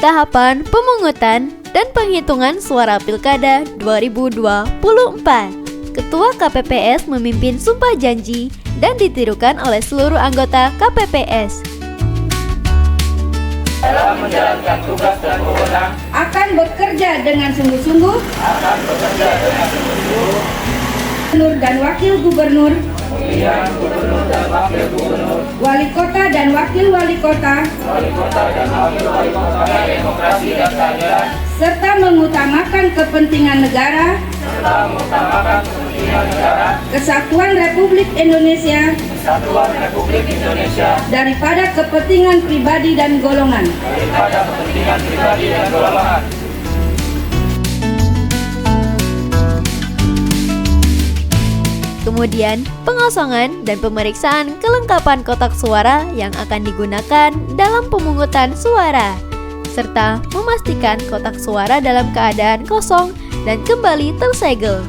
tahapan pemungutan dan penghitungan suara Pilkada 2024. Ketua KPPS memimpin sumpah janji dan ditirukan oleh seluruh anggota KPPS. Dalam menjalankan tugas dan wewenang akan bekerja dengan sungguh-sungguh Gubernur dan Wakil Gubernur, pemilihan gubernur dan wakil gubernur, wali kota dan wakil wali kota, wali kota dan wakil wali kota, demokrasi dan keadilan, serta mengutamakan kepentingan negara, kesatuan Republik Indonesia, daripada kepentingan pribadi dan golongan. Kemudian, pengosongan dan pemeriksaan kelengkapan kotak suara yang akan digunakan dalam pemungutan suara, serta memastikan kotak suara dalam keadaan kosong dan kembali tersegel.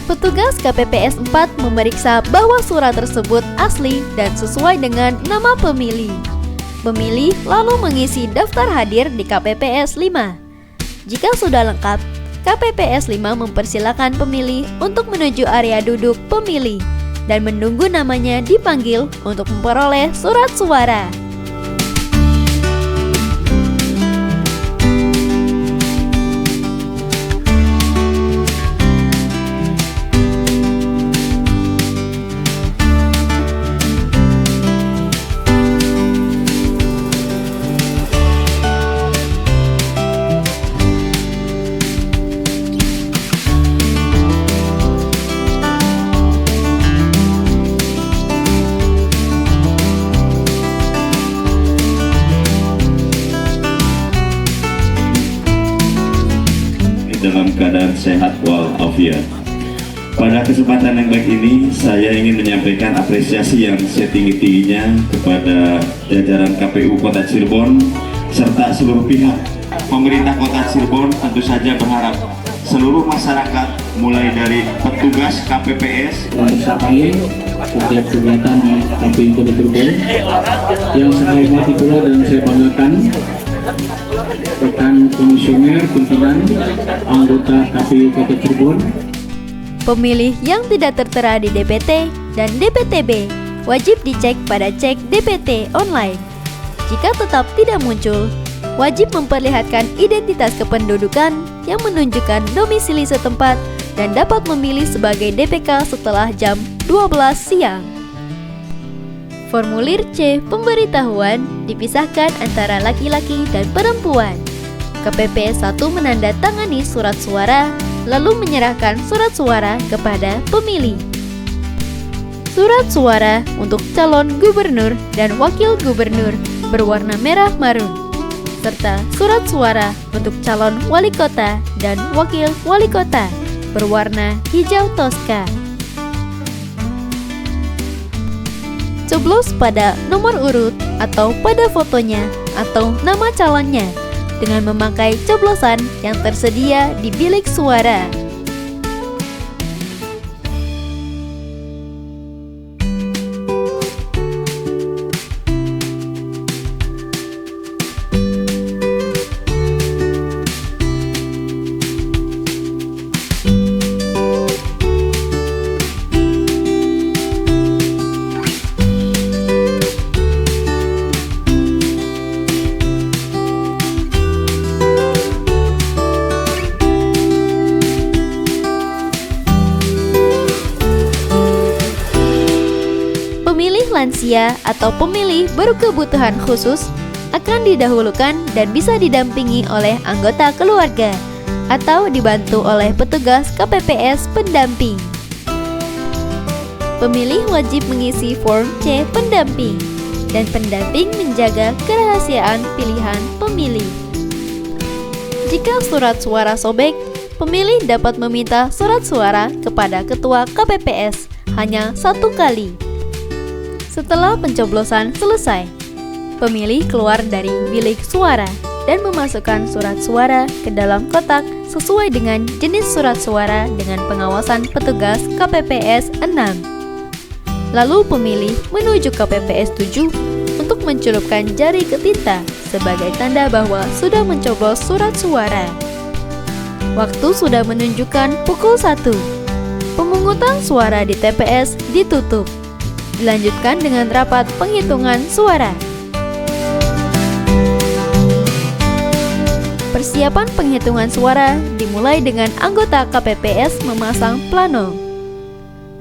Petugas KPPS 4 memeriksa bahwa surat tersebut asli dan sesuai dengan nama pemilih. Pemilih lalu mengisi daftar hadir di KPPS 5. Jika sudah lengkap, KPPS 5 mempersilakan pemilih untuk menuju area duduk pemilih dan menunggu namanya dipanggil untuk memperoleh surat suara. Dalam keadaan sehat walafiat. Pada kesempatan yang baik ini, saya ingin menyampaikan apresiasi yang setinggi-tingginya kepada jajaran KPU Kota Cirebon serta seluruh pihak. Pemerintah Kota Cirebon tentu saja berharap seluruh masyarakat, mulai dari petugas KPPS untuk saat ini setiap kegiatan KPU Kota Cirebon yang saya hormati pula dan saya banggakan rekan komisioner pimpinan anggota KPU Kota Cirebon. Pemilih yang tidak tertera di DPT dan DPTB wajib dicek pada cek DPT online. Jika tetap tidak muncul, wajib memperlihatkan identitas kependudukan yang menunjukkan domisili setempat dan dapat memilih sebagai DPK setelah jam 12 siang. Formulir C pemberitahuan dipisahkan antara laki-laki dan perempuan. KPPS 1 menandatangani surat suara, lalu menyerahkan surat suara kepada pemilih. Surat suara untuk calon gubernur dan wakil gubernur berwarna merah marun, serta surat suara untuk calon wali kota dan wakil wali kota berwarna hijau toska. Coblos pada nomor urut atau pada fotonya atau nama calonnya dengan memakai coblosan yang tersedia di bilik suara. Lansia atau pemilih berkebutuhan khusus akan didahulukan dan bisa didampingi oleh anggota keluarga atau dibantu oleh petugas KPPS pendamping. Pemilih wajib mengisi form C pendamping, dan pendamping menjaga kerahasiaan pilihan pemilih. Jika surat suara sobek, pemilih dapat meminta surat suara kepada ketua KPPS hanya 1 kali. Setelah pencoblosan selesai, pemilih keluar dari bilik suara dan memasukkan surat suara ke dalam kotak sesuai dengan jenis surat suara dengan pengawasan petugas KPPS 6. Lalu pemilih menuju KPPS 7 untuk mencelupkan jari ke tinta sebagai tanda bahwa sudah mencoblos surat suara. Waktu sudah menunjukkan pukul 1. Pemungutan suara di TPS ditutup. Dilanjutkan dengan rapat penghitungan suara. Persiapan penghitungan suara dimulai dengan anggota KPPS memasang plano.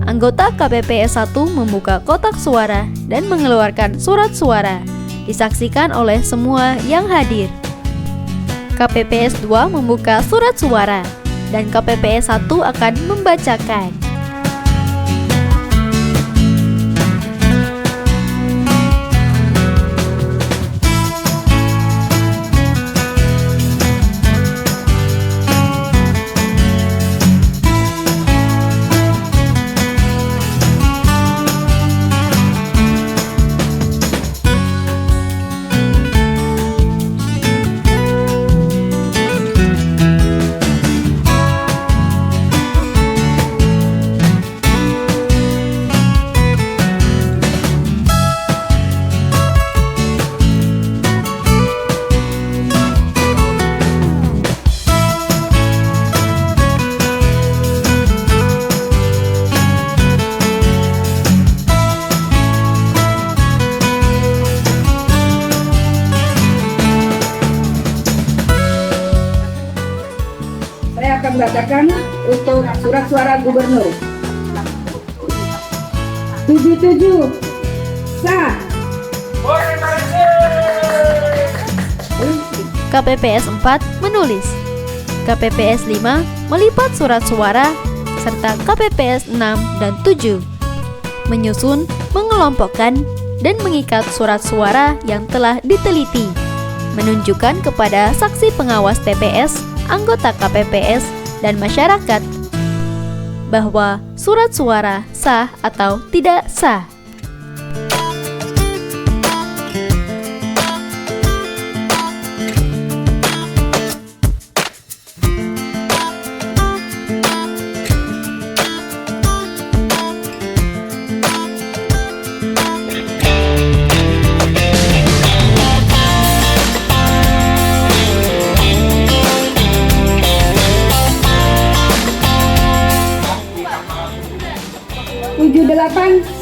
Anggota KPPS 1 membuka kotak suara dan mengeluarkan surat suara, disaksikan oleh semua yang hadir. KPPS 2 membuka surat suara, dan KPPS 1 akan membacakan. Membacakan untuk surat suara gubernur. 77 sah. KPPS 4 menulis. KPPS 5 melipat surat suara, serta KPPS 6 dan 7 menyusun, mengelompokkan, dan mengikat surat suara yang telah diteliti, menunjukkan kepada saksi pengawas TPS, anggota KPPS, dan masyarakat bahwa surat suara sah atau tidak sah.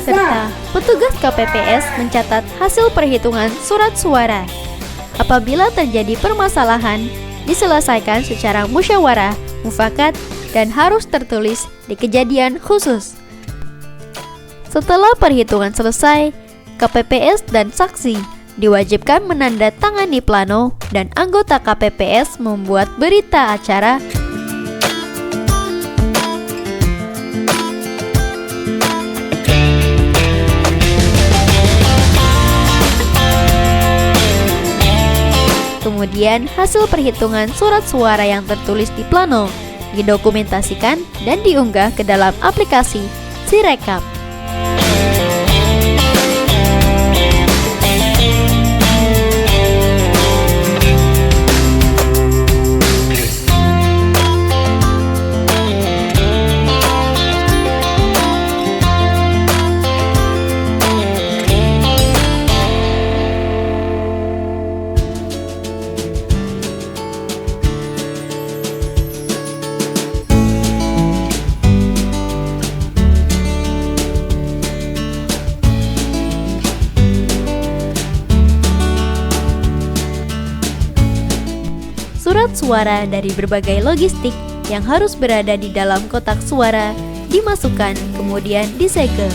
Serta petugas KPPS mencatat hasil perhitungan surat suara. Apabila terjadi permasalahan, diselesaikan secara musyawarah, mufakat, dan harus tertulis di kejadian khusus. Setelah perhitungan selesai, KPPS dan saksi diwajibkan menandatangani plano, dan anggota KPPS membuat berita acara Kemudian hasil perhitungan surat suara yang tertulis di plano didokumentasikan dan diunggah ke dalam aplikasi Sirekap. Surat suara dari berbagai logistik yang harus berada di dalam kotak suara dimasukkan, kemudian disegel.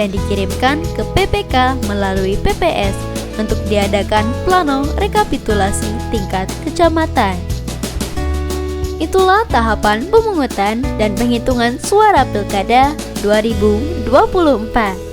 dan dikirimkan ke PPK melalui PPS untuk diadakan plano rekapitulasi tingkat kecamatan. Itulah tahapan pemungutan dan penghitungan suara Pilkada 2024.